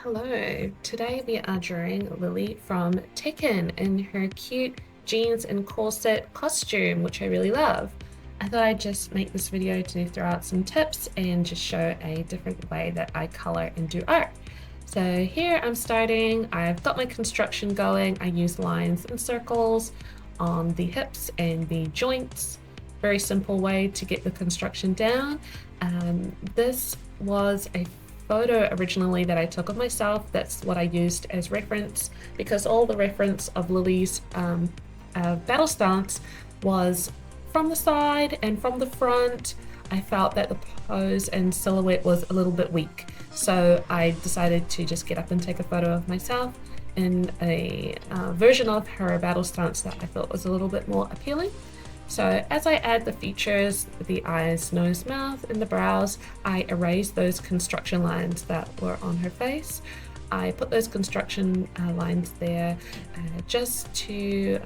Hello, today we are drawing Lily from Tekken in her cute jeans and corset costume, which I really love. I thought I'd just make this video to throw out some tips and just show a different way that I color and do art. So here I'm starting, I've got my construction going. I use lines and circles on the hips and the joints. Very simple way to get the construction down. This was a photo originally that I took of myself. That's what I used as reference because all the reference of Lily's battle stance was from the side and from the front. I felt that the pose and silhouette was a little bit weak, so I decided to just get up and take a photo of myself in a version of her battle stance that I thought was a little bit more appealing. So as I add the features, the eyes, nose, mouth, and the brows, I erase those construction lines that were on her face. I put those construction lines there just to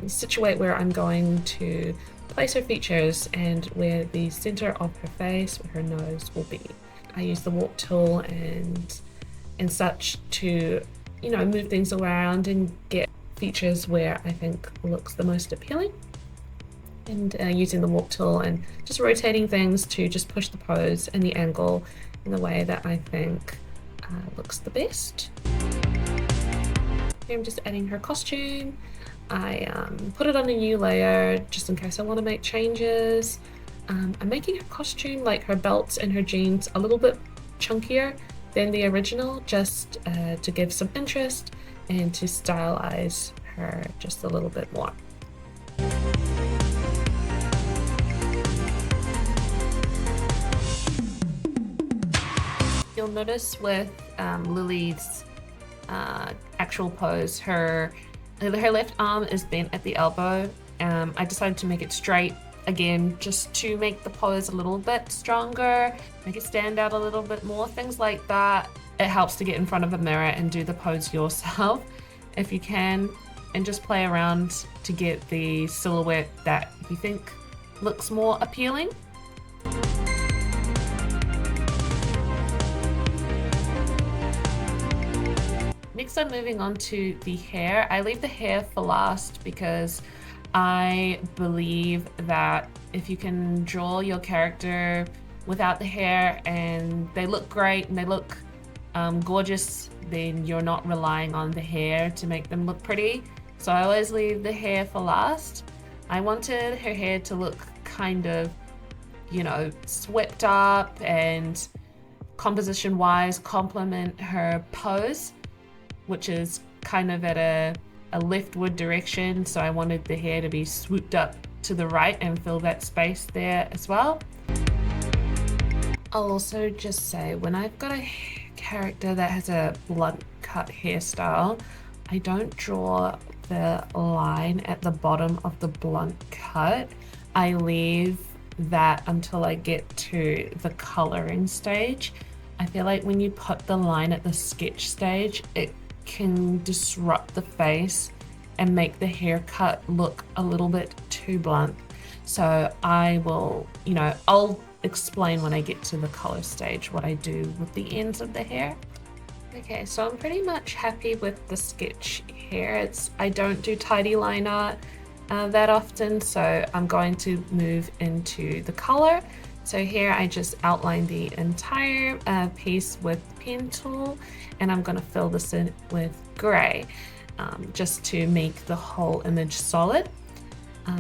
situate where I'm going to place her features and where the center of her face, where her nose will be. I use the warp tool and such to, move things around and get features where I think looks the most appealing. And using the warp tool and just rotating things to just push the pose and the angle in the way that I think looks the best. Here I'm just adding her costume. I put it on a new layer just in case I want to make changes. I'm making her costume, like her belts and her jeans, a little bit chunkier than the original, just to give some interest and to stylize her just a little bit more. You'll notice with Lily's actual pose, her left arm is bent at the elbow. I decided to make it straight again, just to make the pose a little bit stronger, make it stand out a little bit more, things like that. It helps to get in front of a mirror and do the pose yourself if you can, and just play around to get the silhouette that you think looks more appealing. Next, I'm moving on to the hair. I leave the hair for last because I believe that if you can draw your character without the hair and they look great and they look gorgeous, then you're not relying on the hair to make them look pretty. So I always leave the hair for last. I wanted her hair to look kind of, swept up and composition-wise complement her pose, which is kind of at a leftward direction. So I wanted the hair to be swooped up to the right and fill that space there as well. I'll also just say, when I've got a character that has a blunt cut hairstyle, I don't draw the line at the bottom of the blunt cut. I leave that until I get to the coloring stage. I feel like when you put the line at the sketch stage, it can disrupt the face and make the haircut look a little bit too blunt. So I will, I'll explain when I get to the color stage what I do with the ends of the hair. Okay, so I'm pretty much happy with the sketch hair. I don't do tidy line art that often, so I'm going to move into the color. So here I just outline the entire piece with the pen tool, and I'm going to fill this in with gray just to make the whole image solid.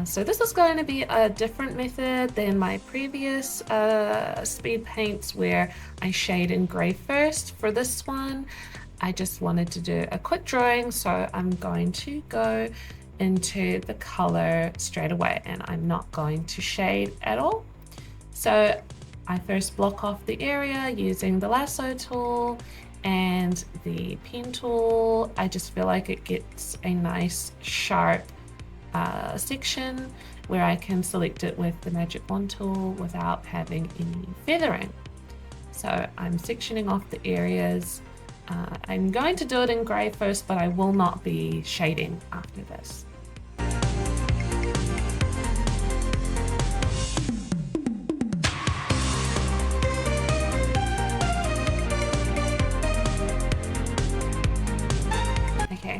So this is going to be a different method than my previous speed paints where I shade in gray first. For this one, I just wanted to do a quick drawing, so I'm going to go into the color straight away and I'm not going to shade at all. So I first block off the area using the lasso tool and the pen tool. I just feel like it gets a nice sharp section where I can select it with the magic wand tool without having any feathering. So I'm sectioning off the areas. I'm going to do it in gray first, but I will not be shading after this.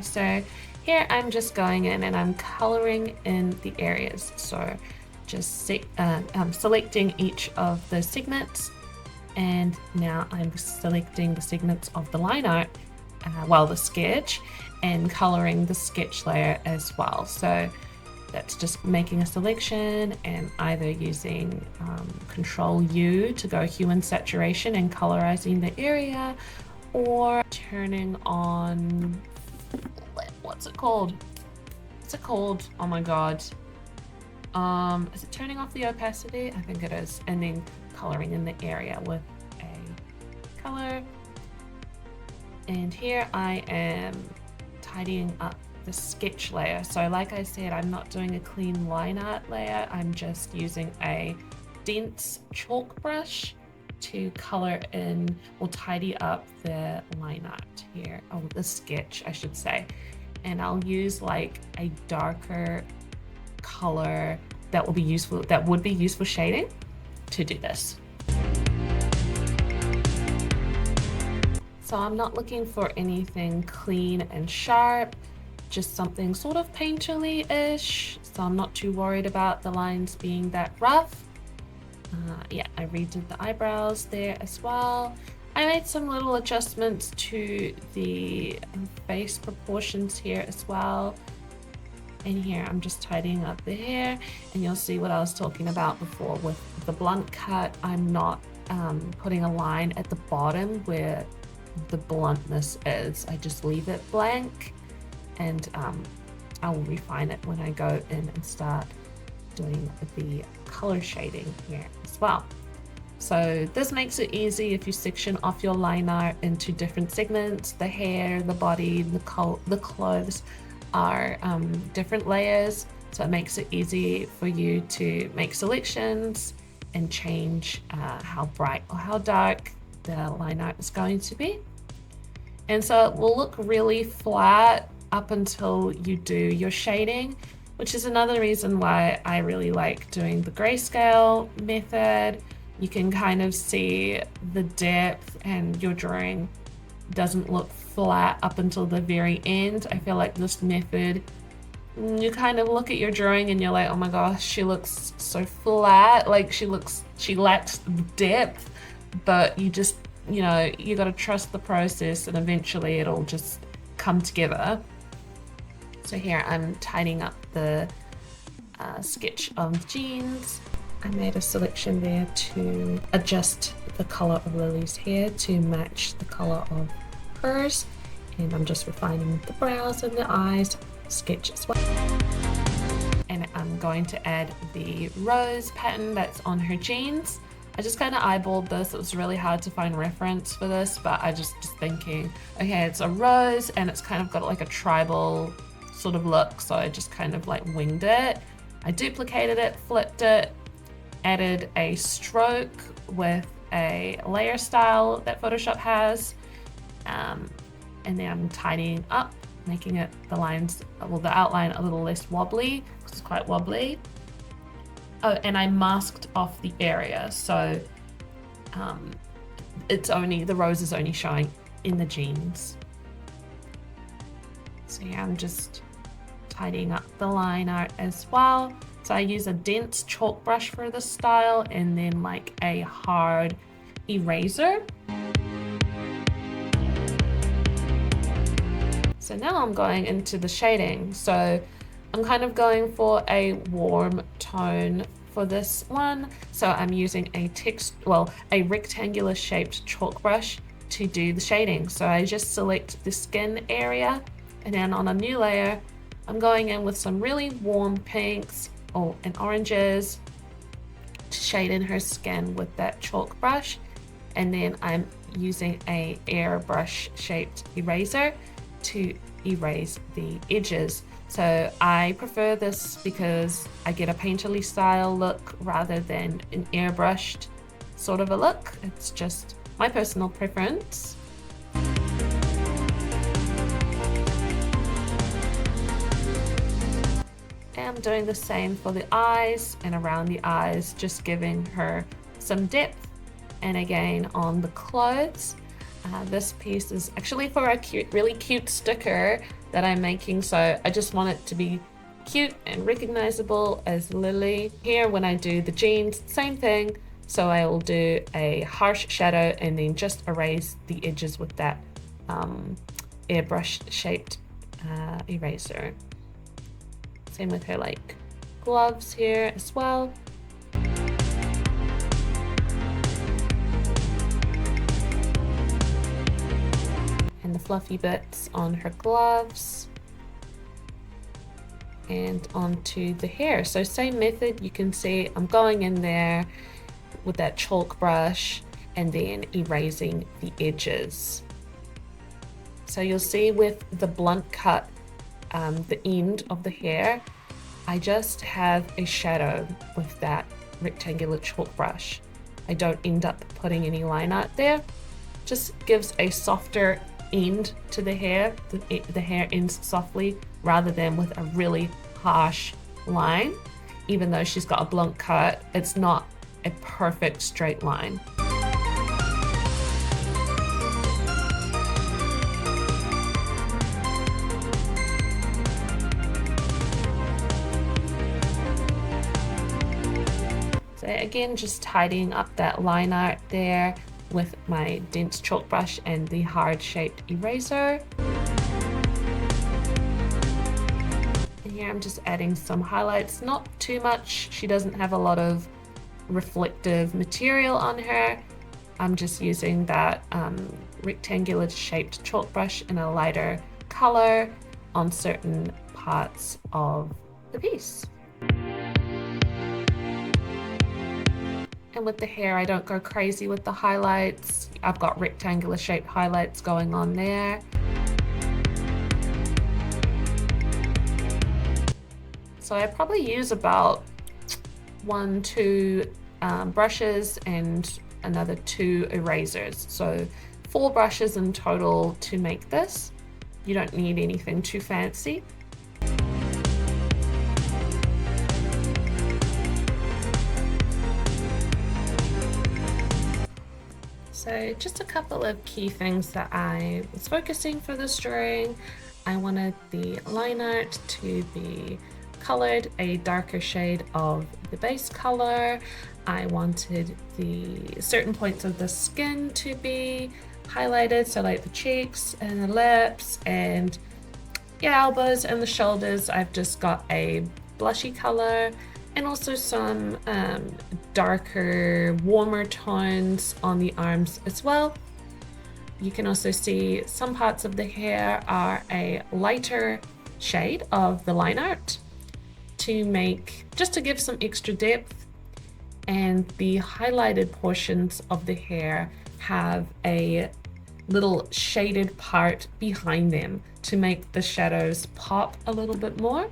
So here I'm just going in and I'm coloring in the areas. So just selecting each of the segments, and now I'm selecting the segments of the line art, the sketch, and coloring the sketch layer as well. So that's just making a selection and either using Control U to go hue and saturation and colorizing the area, or turning on, what's it called? What's it called? Oh my God. Is it turning off the opacity? I think it is. And then coloring in the area with a color. And here I am tidying up the sketch layer. So like I said, I'm not doing a clean line art layer. I'm just using a dense chalk brush to color in or tidy up the line art here, or the sketch, I should say. And I'll use like a darker color that would be useful shading to do this. So I'm not looking for anything clean and sharp, just something sort of painterly-ish. So I'm not too worried about the lines being that rough. Yeah, I redid the eyebrows there as well. I made some little adjustments to the face proportions here as well. And here I'm just tidying up the hair, and you'll see what I was talking about before with the blunt cut. I'm not putting a line at the bottom where the bluntness is. I just leave it blank, and I will refine it when I go in and start doing the color shading here as well. So this makes it easy if you section off your line art into different segments. The hair, the body, the clothes are different layers, so it makes it easy for you to make selections and change how bright or how dark the line art is going to be. And so it will look really flat up until you do your shading, which is another reason why I really like doing the grayscale method. You can kind of see the depth, and your drawing doesn't look flat up until the very end. I feel like this method, you kind of look at your drawing and you're like, oh my gosh, she looks so flat, like she lacks depth, but you just, you got to trust the process, and eventually it'll just come together. So here I'm tidying up the sketch of jeans. I made a selection there to adjust the color of Lily's hair to match the color of hers, and I'm just refining the brows and the eyes sketch as well. And I'm going to add the rose pattern that's on her jeans. I just kind of eyeballed this. It was really hard to find reference for this, but I just thinking, okay, it's a rose and it's kind of got like a tribal sort of look, so I just kind of like winged it. I duplicated it, flipped it, added a stroke with a layer style that Photoshop has, and then I'm tidying up, making it the outline a little less wobbly, because it's quite wobbly. Oh, and I masked off the area, so the rose is only showing in the jeans. So yeah, I'm just tidying up the line art as well. So I use a dense chalk brush for this style, and then like a hard eraser. So now I'm going into the shading. So I'm kind of going for a warm tone for this one. So I'm using a rectangular shaped chalk brush to do the shading. So I just select the skin area, and then on a new layer, I'm going in with some really warm pinks and oranges to shade in her skin with that chalk brush. And then I'm using a airbrush shaped eraser to erase the edges. So I prefer this because I get a painterly style look rather than an airbrushed sort of a look. It's just my personal preference. I'm doing the same for the eyes and around the eyes, just giving her some depth. And again, on the clothes, this piece is actually for a really cute sticker that I'm making, so I just want it to be cute and recognizable as Lily. Here when I do the jeans, same thing. So I will do a harsh shadow and then just erase the edges with that airbrush shaped eraser. Same with her like gloves here as well. And the fluffy bits on her gloves. And onto the hair. So same method, you can see I'm going in there with that chalk brush and then erasing the edges. So you'll see with the blunt cut, the end of the hair, I just have a shadow with that rectangular chalk brush. I don't end up putting any line art there. Just gives a softer end to the hair. The hair ends softly rather than with a really harsh line. Even though she's got a blunt cut, it's not a perfect straight line. So again, just tidying up that line art there with my dense chalk brush and the hard shaped eraser. And here I'm just adding some highlights, not too much. She doesn't have a lot of reflective material on her. I'm just using that rectangular shaped chalk brush in a lighter color on certain parts of the piece. And with the hair, I don't go crazy with the highlights. I've got rectangular shaped highlights going on there. So I probably use about 1-2 brushes and another 2 erasers. So 4 brushes in total to make this. You don't need anything too fancy. So just a couple of key things that I was focusing for this drawing. I wanted the line art to be colored a darker shade of the base color. I wanted the certain points of the skin to be highlighted, so like the cheeks and the lips and elbows and the shoulders. I've just got a blushy color and also some darker, warmer tones on the arms as well. You can also see some parts of the hair are a lighter shade of the line art just to give some extra depth, and the highlighted portions of the hair have a little shaded part behind them to make the shadows pop a little bit more.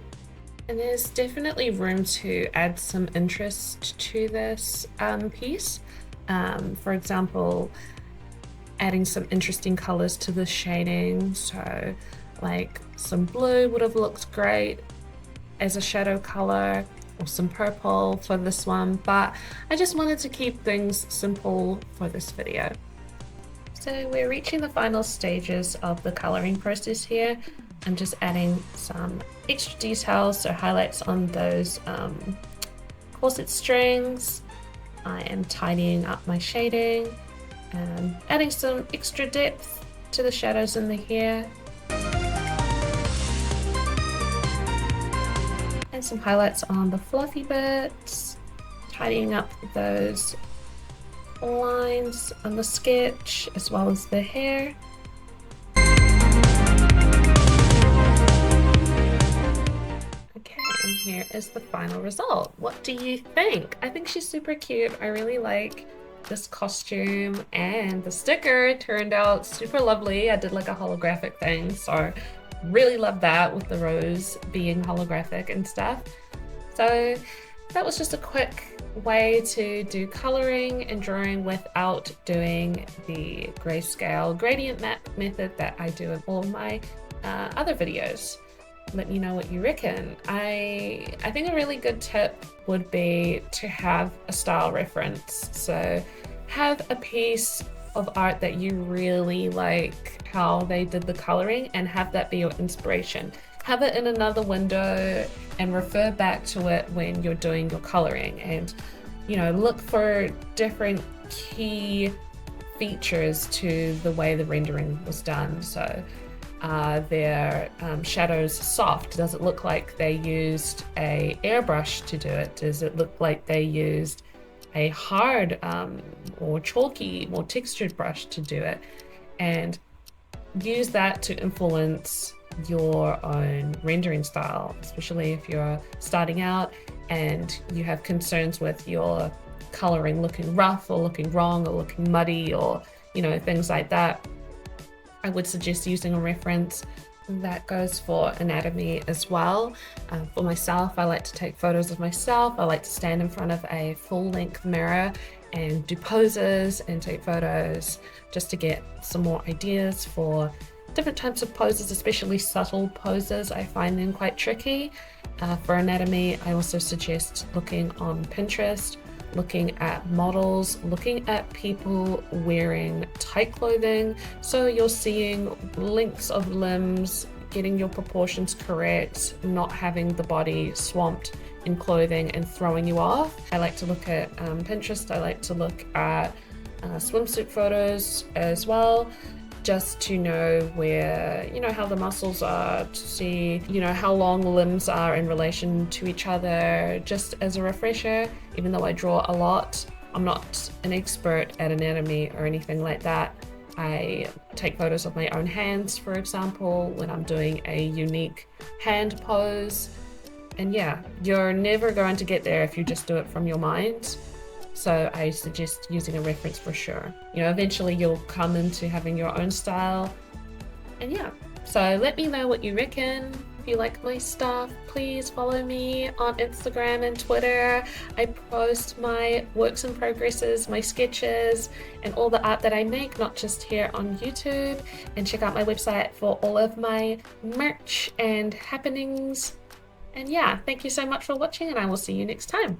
And there's definitely room to add some interest to this piece. For example, adding some interesting colors to the shading. So like some blue would have looked great as a shadow color, or some purple for this one, but I just wanted to keep things simple for this video. So we're reaching the final stages of the coloring process here. I'm just adding some extra details, so highlights on those corset strings. I am tidying up my shading and adding some extra depth to the shadows in the hair. And some highlights on the fluffy bits, tidying up those lines on the sketch as well as the hair. Okay, and here is the final result. What do you think? I think she's super cute. I really like this costume, and the sticker turned out super lovely. I did like a holographic thing, so really love that with the rose being holographic and stuff. So that was just a quick way to do coloring and drawing without doing the grayscale gradient map method that I do in all my other videos. Let me know what you reckon. I think a really good tip would be to have a style reference. So have a piece of art that you really like how they did the coloring, and have that be your inspiration. Have it in another window and refer back to it when you're doing your coloring, and look for different key features to the way the rendering was done. So their shadows soft? Does it look like they used a airbrush to do it? Does it look like they used a hard or chalky, more textured brush to do it? And use that to influence your own rendering style, especially if you're starting out and you have concerns with your coloring looking rough or looking wrong or looking muddy, or things like that. I would suggest using a reference. That goes for anatomy as well. For myself, I like to take photos of myself. I like to stand in front of a full-length mirror and do poses and take photos just to get some more ideas for different types of poses, especially subtle poses. I find them quite tricky. For anatomy, I also suggest looking on Pinterest, looking at models, looking at people wearing tight clothing. So you're seeing lengths of limbs, getting your proportions correct, not having the body swamped in clothing and throwing you off. I like to look at Pinterest. I like to look at swimsuit photos as well, just to know where, how the muscles are, to see, how long limbs are in relation to each other, just as a refresher. Even though I draw a lot, I'm not an expert at anatomy or anything like that. I take photos of my own hands, for example, when I'm doing a unique hand pose. And yeah, you're never going to get there if you just do it from your mind. So I suggest using a reference for sure. Eventually you'll come into having your own style. And yeah, so let me know what you reckon. If you like my stuff, please follow me on Instagram and Twitter. I post my works in progresses, my sketches, and all the art that I make, not just here on YouTube. And check out my website for all of my merch and happenings. And yeah, thank you so much for watching, and I will see you next time.